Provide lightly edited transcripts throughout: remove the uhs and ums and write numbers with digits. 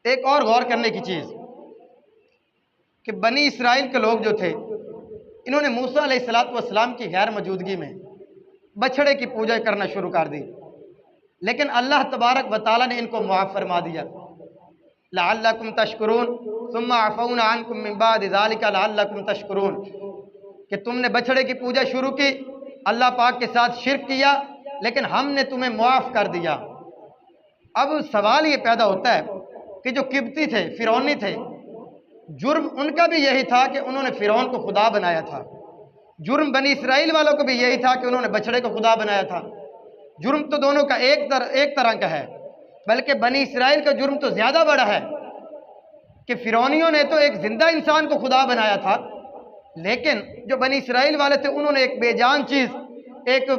ایک اور غور کرنے کی چیز کہ بنی اسرائیل کے لوگ جو تھے انہوں نے موسیٰ علیہ السلام کی غیر موجودگی میں بچھڑے کی پوجا کرنا شروع کر دی، لیکن اللہ تبارک و تعالیٰ نے ان کو معاف فرما دیا۔ لعلکم تشکرون ثم عفونا عنکم من بعد ذلک لعلکم تشکرون، کہ تم نے بچھڑے کی پوجا شروع کی، اللہ پاک کے ساتھ شرک کیا، لیکن ہم نے تمہیں معاف کر دیا۔ اب سوال یہ پیدا ہوتا ہے کہ جو قبطی تھے، فرعونی تھے، جرم ان کا بھی یہی تھا کہ انہوں نے فرعون کو خدا بنایا تھا، جرم بنی اسرائیل والوں کو بھی یہی تھا کہ انہوں نے بچھڑے کو خدا بنایا تھا۔ جرم تو دونوں کا ایک طرح کا ہے، بلکہ بنی اسرائیل کا جرم تو زیادہ بڑا ہے کہ فرعونیوں نے تو ایک زندہ انسان کو خدا بنایا تھا، لیکن جو بنی اسرائیل والے تھے انہوں نے ایک بے جان چیز، ایک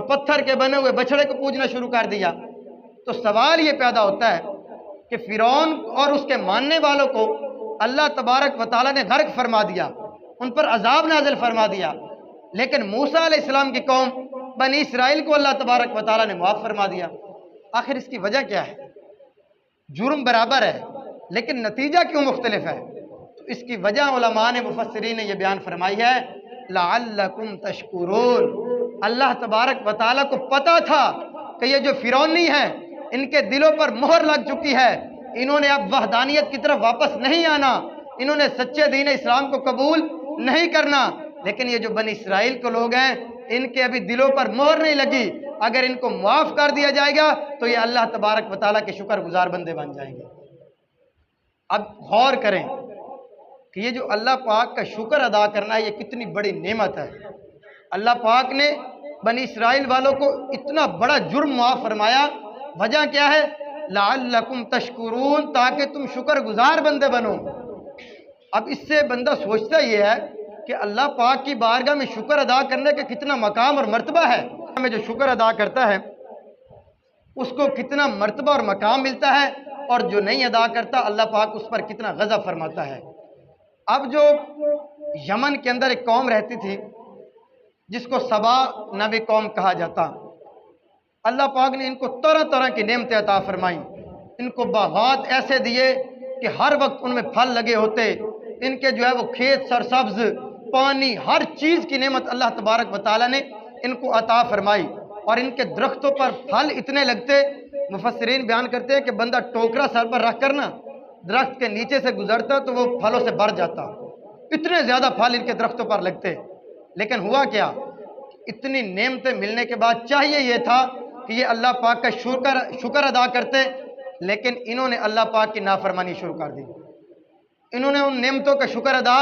پتھر کے بنے ہوئے بچھڑے کو پوجنا شروع کر دیا۔ تو سوال یہ پیدا ہوتا ہے کہ فرعون اور اس کے ماننے والوں کو اللہ تبارک و تعالیٰ نے غرق فرما دیا، ان پر عذاب نازل فرما دیا، لیکن موسیٰ علیہ السلام کی قوم بنی اسرائیل کو اللہ تبارک و تعالیٰ نے معاف فرما دیا۔ آخر اس کی وجہ کیا ہے؟ جرم برابر ہے لیکن نتیجہ کیوں مختلف ہے؟ تو اس کی وجہ علماء نے، مفسرین نے یہ بیان فرمائی ہے، لعلکم تشکرون۔ اللہ تبارک و تعالیٰ کو پتا تھا کہ یہ جو فرعونی ہیں ان کے دلوں پر مہر لگ چکی ہے، انہوں نے اب وحدانیت کی طرف واپس نہیں آنا، انہوں نے سچے دین اسلام کو قبول نہیں کرنا، لیکن یہ جو بنی اسرائیل کے لوگ ہیں ان کے ابھی دلوں پر مہر نہیں لگی، اگر ان کو معاف کر دیا جائے گا تو یہ اللہ تبارک و تعالیٰ کے شکر گزار بندے بن جائیں گے۔ اب غور کریں کہ یہ جو اللہ پاک کا شکر ادا کرنا ہے یہ کتنی بڑی نعمت ہے۔ اللہ پاک نے بنی اسرائیل والوں کو اتنا بڑا جرم معاف فرمایا، وجہ کیا ہے؟ لعلکم تشکرون، تاکہ تم شکر گزار بندے بنو۔ اب اس سے بندہ سوچتا یہ ہے کہ اللہ پاک کی بارگاہ میں شکر ادا کرنے کا کتنا مقام اور مرتبہ ہے، ہمیں جو شکر ادا کرتا ہے اس کو کتنا مرتبہ اور مقام ملتا ہے، اور جو نہیں ادا کرتا اللہ پاک اس پر کتنا غضب فرماتا ہے۔ اب جو یمن کے اندر ایک قوم رہتی تھی جس کو سبا نبی قوم کہا جاتا، اللہ پاک نے ان کو طرح طرح کی نعمتیں عطا فرمائیں، ان کو باغات ایسے دیے کہ ہر وقت ان میں پھل لگے ہوتے، ان کے جو ہے وہ کھیت سرسبز، پانی، ہر چیز کی نعمت اللہ تبارک و تعالیٰ نے ان کو عطا فرمائی، اور ان کے درختوں پر پھل اتنے لگتے، مفسرین بیان کرتے ہیں کہ بندہ ٹوکرا سر پر رکھ کر نا درخت کے نیچے سے گزرتا تو وہ پھلوں سے بھر جاتا، اتنے زیادہ پھل ان کے درختوں پر لگتے۔ لیکن ہوا کیا؟ اتنی نعمتیں ملنے کے بعد چاہیے یہ تھا کہ یہ اللہ پاک کا شکر ادا کرتے، لیکن انہوں نے اللہ پاک کی نافرمانی شروع کر دی، انہوں نے ان نعمتوں کا شکر ادا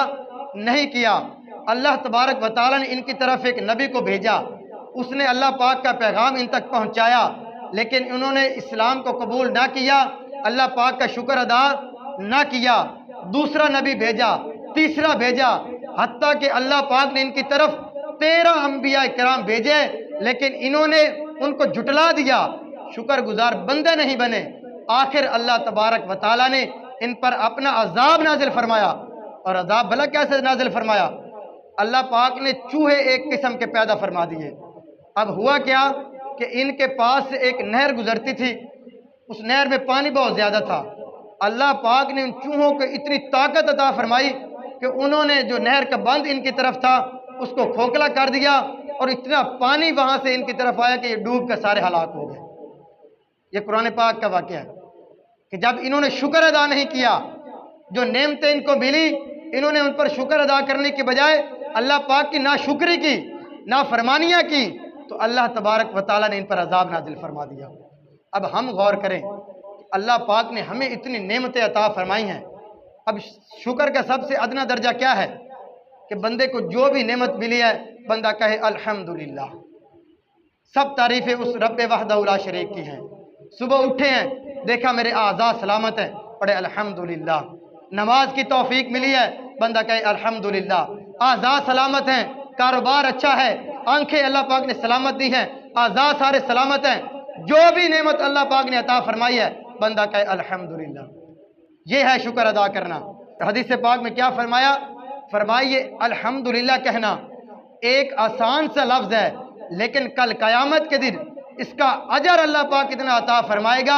نہیں کیا۔ اللہ تبارک و تعالیٰ نے ان کی طرف ایک نبی کو بھیجا، اس نے اللہ پاک کا پیغام ان تک پہنچایا، لیکن انہوں نے اسلام کو قبول نہ کیا، اللہ پاک کا شکر ادا نہ کیا۔ دوسرا نبی بھیجا، تیسرا بھیجا، حتیٰ کہ اللہ پاک نے ان کی طرف 13 انبیاء کرام بھیجے، لیکن انہوں نے ان کو جھٹلا دیا، شکر گزار بندے نہیں بنے۔ آخر اللہ تبارک و تعالیٰ نے ان پر اپنا عذاب نازل فرمایا، اور عذاب بھلا کیسے نازل فرمایا؟ اللہ پاک نے چوہے ایک قسم کے پیدا فرما دیے۔ اب ہوا کیا کہ ان کے پاس سے ایک نہر گزرتی تھی، اس نہر میں پانی بہت زیادہ تھا، اللہ پاک نے ان چوہوں کو اتنی طاقت عطا فرمائی کہ انہوں نے جو نہر کا بند ان کی طرف تھا اس کو کھوکھلا کر دیا، اور اتنا پانی وہاں سے ان کی طرف آیا کہ یہ ڈوب کر سارے ہلاک ہو گئے۔ یہ قرآن پاک کا واقعہ ہے کہ جب انہوں نے شکر ادا نہیں کیا، جو نعمتیں ان کو ملی انہوں نے ان پر شکر ادا کرنے کے بجائے اللہ پاک کی ناشکری کی، نافرمانیاں کی، تو اللہ تبارک و تعالیٰ نے ان پر عذاب نازل فرما دیا۔ اب ہم غور کریں، اللہ پاک نے ہمیں اتنی نعمتیں عطا فرمائی ہیں، اب شکر کا سب سے ادنا درجہ کیا ہے کہ بندے کو جو بھی نعمت ملی ہے بندہ کہے الحمدللہ، سب تعریفیں اس رب وحدہ لا شریک کی ہیں۔ صبح اٹھے ہیں دیکھا میرے اعضاء سلامت ہیں، پڑھے الحمدللہ۔ نماز کی توفیق ملی ہے بندہ کہے الحمدللہ۔ اعضاء سلامت ہیں، کاروبار اچھا ہے، آنکھیں اللہ پاک نے سلامت دی ہیں، اعضاء سارے سلامت ہیں، جو بھی نعمت اللہ پاک نے عطا فرمائی ہے بندہ کہے الحمدللہ۔ یہ ہے شکر ادا کرنا۔ حدیث پاک میں کیا فرمایا؟ فرمائیے الحمدللہ کہنا ایک آسان سا لفظ ہے، لیکن کل قیامت کے دن اس کا اجر اللہ پاک اتنا عطا فرمائے گا